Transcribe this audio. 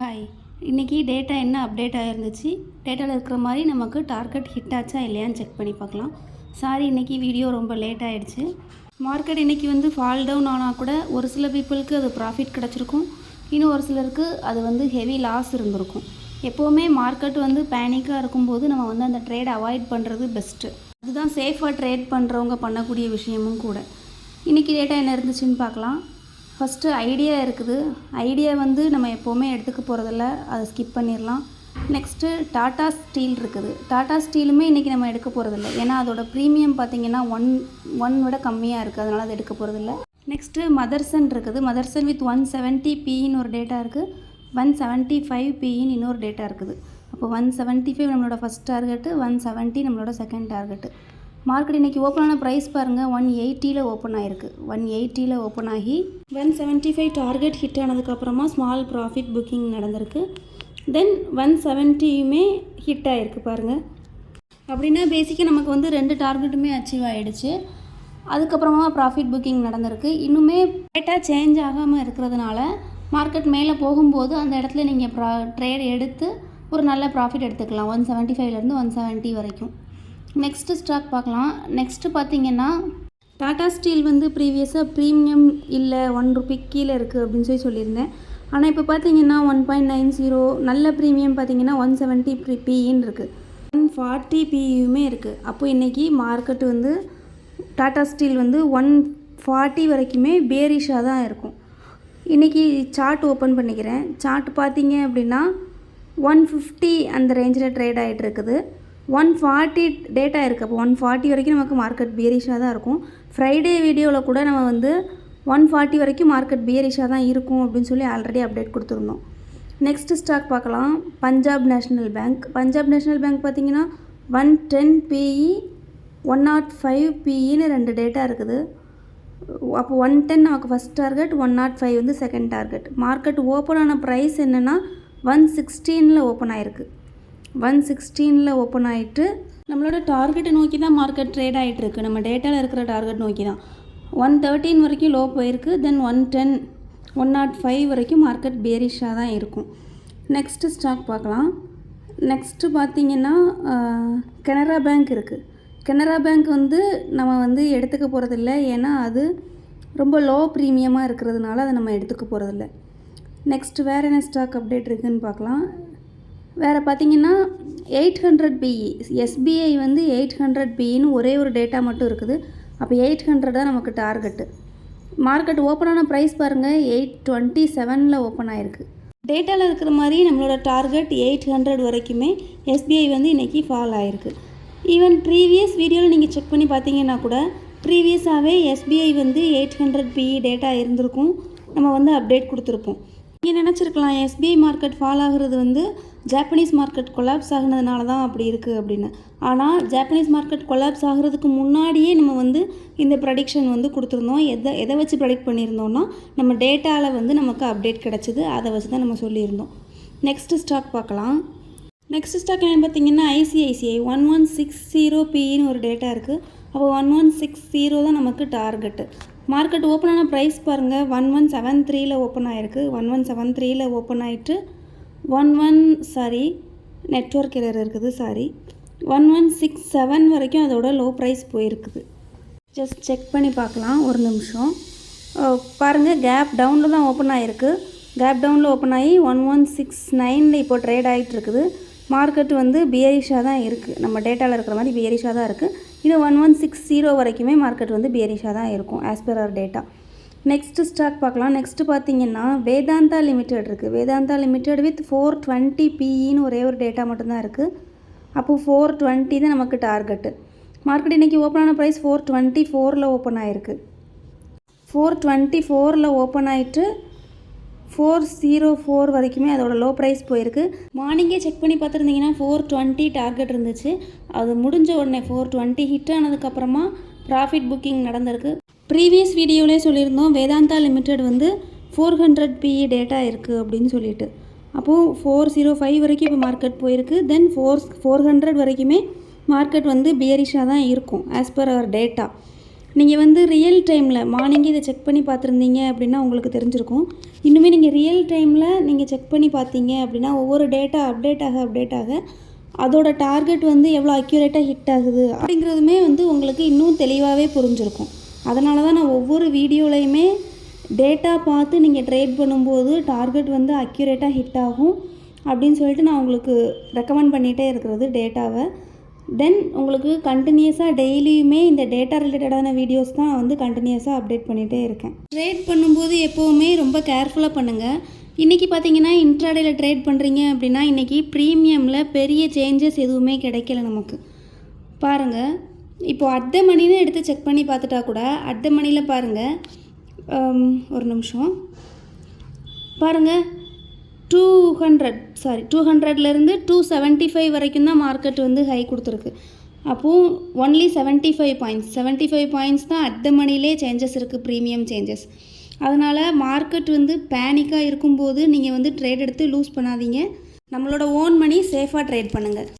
Hi, இன்றைக்கி data என்ன update ஆகிருந்துச்சு, டேட்டாவில் இருக்கிற மாதிரி நமக்கு டார்கெட் ஹிட் ஆச்சா இல்லையான்னு செக் பண்ணி பார்க்கலாம். சாரி, இன்றைக்கி வீடியோ ரொம்ப லேட் ஆகிடுச்சு. மார்க்கெட் இன்றைக்கி ஃபால் டவுன் ஆனால் கூட ஒரு சில பீப்புளுக்கு அது ப்ராஃபிட் கிடச்சிருக்கும், இன்னும் ஒரு சிலருக்கு அது ஹெவி லாஸ் இருந்திருக்கும். எப்போவுமே மார்க்கெட் பேனிக்காக இருக்கும்போது நம்ம அந்த ட்ரேட் அவாய்ட் பண்ணுறது பெஸ்ட்டு. அதுதான் சேஃபாக ட்ரேட் பண்ணுறவங்க பண்ணக்கூடிய விஷயமும் கூட. இன்றைக்கி டேட்டா என்ன இருந்துச்சுன்னு பார்க்கலாம். ஃபஸ்ட்டு ஐடியா இருக்குது. ஐடியா நம்ம எப்போவுமே எடுத்துக்க போகிறதில்ல, அதை ஸ்கிப் பண்ணிடலாம். நெக்ஸ்ட்டு டாடா ஸ்டீல் இருக்குது. டாடா ஸ்டீலுமே இன்றைக்கி நம்ம எடுக்க போகிறதில்ல, ஏன்னா அதோட ப்ரீமியம் பார்த்திங்கன்னா ஒன் விட கம்மியாக இருக்குது, அதனால் அதை எடுக்க போகிறதில்ல. நெக்ஸ்ட்டு மதர்சன் இருக்குது. மதர்சன் வித் 170 பின்னு ஒரு டேட்டா இருக்குது, 175 பின்னு இன்னொரு டேட்டா இருக்குது. அப்போ 175 நம்மளோட ஃபஸ்ட் டார்கெட்டு, 170 நம்மளோட செகண்ட் டார்கெட்டு. மார்க்கெட் இன்றைக்கி ஓப்பன் ஆன ப்ரைஸ் பாருங்கள், 180 ஓப்பன் ஆகிருக்கு. 180 ஓப்பன் ஆகி 175 டார்கெட் ஹிட் ஆனதுக்கப்புறமா ஸ்மால் ப்ராஃபிட் புக்கிங் நடந்திருக்கு. தென் 170யுமே ஹிட் ஆகிருக்கு பாருங்கள். அப்படின்னா பேசிக்காக நமக்கு 2 டார்கெட்டுமே அச்சீவ் ஆகிடுச்சு. அதுக்கப்புறமா ப்ராஃபிட் புக்கிங் நடந்திருக்கு. இன்னுமே டேட்டா சேஞ்ச் ஆகாமல் இருக்கிறதுனால மார்க்கெட் மேலே போகும்போது அந்த இடத்துல நீங்கள் ட்ரேட் எடுத்து ஒரு நல்ல ப்ராஃபிட் எடுத்துக்கலாம், 175லேருந்து 170 வரைக்கும். நெக்ஸ்ட்டு ஸ்டாக் பார்க்கலாம். நெக்ஸ்ட்டு பார்த்திங்கன்னா டாடா ஸ்டீல் ப்ரீவியஸாக ப்ரீமியம் இல்லை, ₹1 கீழே இருக்குது அப்படின்னு சொல்லியிருந்தேன். ஆனால் இப்போ பார்த்திங்கன்னா 1.90 நல்ல ப்ரீமியம் பார்த்திங்கன்னா 170 பின்னு இருக்குது, 140 பியுமே இருக்குது. அப்போ இன்றைக்கி மார்க்கெட்டு டாடா ஸ்டீல் 140 வரைக்குமே பேரிஷாக தான் இருக்கும். இன்றைக்கி சார்ட் ஓப்பன் பண்ணிக்கிறேன். சார்ட் பார்த்திங்க அப்படின்னா 150 அந்த ரேஞ்சில் ட்ரேட் ஆகிட்டு இருக்குது. 140 டேட்டா இருக்குது. அப்போ 140 வரைக்கும் நமக்கு மார்க்கெட் பியரிஷாக தான் இருக்கும். ஃப்ரைடே வீடியோவில் கூட நம்ம 140 வரைக்கும் மார்க்கெட் பியரிஷாக தான் இருக்கும் அப்படின்னு சொல்லி ஆல்ரெடி அப்டேட் கொடுத்துருந்தோம். நெக்ஸ்ட்டு ஸ்டாக் பார்க்கலாம். Punjab national bank. Punjab national bank பார்த்திங்கன்னா 110 பிஇ, 105 பிஇன்னு 2 டேட்டா இருக்குது. அப்போ 110 நமக்கு first target, 105 second target. Market open ஆன ப்ரைஸ் என்னென்னா 116 ஓப்பன் ஆகிருக்கு. 116 ஓப்பன் ஆகிட்டு நம்மளோட டார்கெட்டை நோக்கி தான் மார்க்கெட் ட்ரேட் ஆகிட்டு இருக்குது. நம்ம டேட்டாவில் இருக்கிற டார்கெட் நோக்கி தான் 113 வரைக்கும் லோ போயிருக்கு. தென் 110, 105 வரைக்கும் மார்க்கெட் பேரிஷாக தான் இருக்கும். நெக்ஸ்ட்டு ஸ்டாக் பார்க்கலாம். நெக்ஸ்ட்டு பார்த்திங்கன்னா கனரா பேங்க் இருக்குது. கனரா பேங்க் நம்ம எடுத்துக்க போகிறதில்ல, ஏன்னா அது ரொம்ப லோ ப்ரீமியமாக இருக்கிறதுனால அதை நம்ம எடுத்துக்க போகிறதில்ல. நெக்ஸ்ட்டு வேறு என்ன ஸ்டாக் அப்டேட் இருக்குதுன்னு பார்க்கலாம். வேறு பார்த்திங்கன்னா 800 பிஇ, எஸ்பிஐ 800 பின்னு ஒரே ஒரு டேட்டா மட்டும் இருக்குது. அப்போ 800 தான் நமக்கு டார்கெட்டு. மார்க்கெட் ஓப்பன் ஆன ப்ரைஸ் பாருங்கள், 827 ஓப்பன் ஆகிருக்கு. டேட்டாவில் இருக்கிற மாதிரி நம்மளோட டார்கெட் 800 வரைக்குமே எஸ்பிஐ இன்றைக்கி ஃபால் ஆகிருக்கு. ஈவன் ப்ரீவியஸ் வீடியோவில் நீங்கள் செக் பண்ணி பார்த்தீங்கன்னா கூட ப்ரீவியஸாகவே எஸ்பிஐ 800 பிஇ டேட்டா இருந்திருக்கும், நம்ம அப்டேட் கொடுத்துருப்போம். நீங்கள் நினச்சிருக்கலாம் எஸ்பிஐ மார்க்கெட் ஃபால் ஆகிறது ஜாப்பனீஸ் மார்க்கெட் கொலாப்ஸ் ஆகினதுனால தான் அப்படி இருக்குது அப்படின்னு. ஆனால் ஜாப்பனீஸ் மார்க்கெட் கொலாப்ஸ் ஆகிறதுக்கு முன்னாடியே நம்ம இந்த ப்ரெடிக்ஷன் கொடுத்துருந்தோம். எதை வச்சு ப்ரெடிக்ட் பண்ணியிருந்தோம்னா நம்ம டேட்டாவில் நமக்கு அப்டேட் கிடச்சிது, அதை வச்சு தான் நம்ம சொல்லியிருந்தோம். நெக்ஸ்ட்டு ஸ்டாக் பார்க்கலாம். நெக்ஸ்ட் ஸ்டாக் என்னென்னு பார்த்தீங்கன்னா ஐசிஐசிஐ 1160 பின்னு ஒரு டேட்டா இருக்குது. அப்போ 1160 தான் நமக்கு டார்கெட்டு. மார்க்கெட் ஓப்பன் ஆன ப்ரைஸ் பாருங்கள், 1173 ஓப்பன் ஆகிருக்கு. 1173 ஓப்பன் ஆகிட்டு நெட்வொர்க் எரர் இருக்குது, 1167 வரைக்கும் அதோட லோ ப்ரைஸ் போயிருக்குது. ஜஸ்ட் செக் பண்ணி பார்க்கலாம், ஒரு நிமிஷம் பாருங்கள். கேப் டவுனில் தான் ஓப்பன் ஆகிருக்கு. கேப் டவுனில் ஓப்பன் ஆகி 1169 இப்போ ட்ரேட் ஆகிட்டு இருக்குது. மார்க்கெட்டு பியரிஷாக தான் இருக்குது, நம்ம டேட்டாவில் இருக்கிற மாதிரி பியரிஷாக தான் இருக்குது. இது 1160 வரைக்குமே மார்க்கெட் பியரிஷாக தான் இருக்கும் as per hour data. Next stock பார்க்கலாம். நெக்ஸ்ட்டு பார்த்திங்கன்னா வேதாந்தா லிமிடெட் இருக்குது. வேதாந்தா லிமிடெட் வித் 420 பிஇன்னு ஒரே ஒரு டேட்டா மட்டும்தான் இருக்குது. அப்போது 420 தான் நமக்கு டார்கெட்டு. மார்க்கெட் இன்றைக்கி ஓப்பன் ஆன ப்ரைஸ் 424 ஓப்பன் ஆகிருக்கு. 424 ஓப்பன் ஆகிட்டு 404 வரைக்குமே அதோட லோ ப்ரைஸ் போயிருக்கு. மார்னிங்கே செக் பண்ணி பார்த்துருந்தீங்கன்னா 420 டார்கெட் இருந்துச்சு. அது முடிஞ்ச உடனே 420 ஹிட் ஆனதுக்கப்புறமா ப்ராஃபிட் புக்கிங் நடந்திருக்கு. ப்ரீவியஸ் வீடியோவிலே சொல்லியிருந்தோம் வேதாந்தா லிமிடெட் 400 பிஇ டேட்டா இருக்குது அப்படின்னு சொல்லிட்டு. அப்போது 405 வரைக்கும் இப்போ மார்க்கெட் போயிருக்கு. தென் 400 வரைக்குமே மார்க்கெட் பியரிஷாக தான் இருக்கும் ஆஸ் பர் அவர் டேட்டா. நீங்கள் வந்து ரியல் டைமில் மார்னிங்கே இதை செக் பண்ணி பார்த்துருந்தீங்க அப்படின்னா உங்களுக்கு தெரிஞ்சிருக்கும். இன்னுமே நீங்கள் ரியல் டைமில் நீங்கள் செக் பண்ணி பார்த்தீங்க அப்படின்னா ஒவ்வொரு டேட்டா அப்டேட் ஆக அதோட டார்கெட் வந்து எவ்வளோ அக்யூரேட்டாக ஹிட் ஆகுது அப்படிங்கிறதுமே வந்து உங்களுக்கு இன்னும் தெளிவாகவே புரிஞ்சிருக்கும். அதனால தான் நான் ஒவ்வொரு வீடியோலையுமே டேட்டா பார்த்து நீங்கள் ட்ரேட் பண்ணும்போது டார்கெட் வந்து அக்யூரேட்டாக ஹிட் ஆகும் அப்படின்னு சொல்லிட்டு நான் உங்களுக்கு ரெக்கமெண்ட் பண்ணிகிட்டே இருக்கிறது டேட்டாவை. தென் உங்களுக்கு கண்டினியூஸாக டெய்லியுமே இந்த டேட்டா ரிலேட்டடான வீடியோஸ் தான் வந்து கண்டினியூஸாக அப்டேட் பண்ணிகிட்டே இருக்கேன். ட்ரேட் பண்ணும்போது எப்போவுமே ரொம்ப கேர்ஃபுல்லாக பண்ணுங்கள். இன்றைக்கி பார்த்தீங்கன்னா இன்ட்ராடேயில் ட்ரேட் பண்ணுறீங்க அப்படின்னா இன்றைக்கி ப்ரீமியமில் பெரிய சேஞ்சஸ் எதுவுமே கிடைக்கல நமக்கு. பாருங்கள், இப்போது அட் த மணின்னு எடுத்து செக் பண்ணி பார்த்துட்டா கூட அட் த மணியில் பாருங்கள், ஒரு நிமிஷம் பாருங்கள், 200லேருந்து 275 வரைக்கும் தான் மார்க்கெட் வந்து ஹை கொடுத்துருக்கு. அப்போது ஒன்லி 75 பாயிண்ட்ஸ் தான் அட் த மணிலே சேஞ்சஸ் இருக்குது, ப்ரீமியம் சேஞ்சஸ். அதனால் மார்க்கெட் வந்து பேனிக்காக இருக்கும்போது நீங்கள் வந்து ட்ரேட் எடுத்து லூஸ் பண்ணாதீங்க. நம்மளோட ஓன் மணி சேஃபாக ட்ரேட் பண்ணுங்கள்.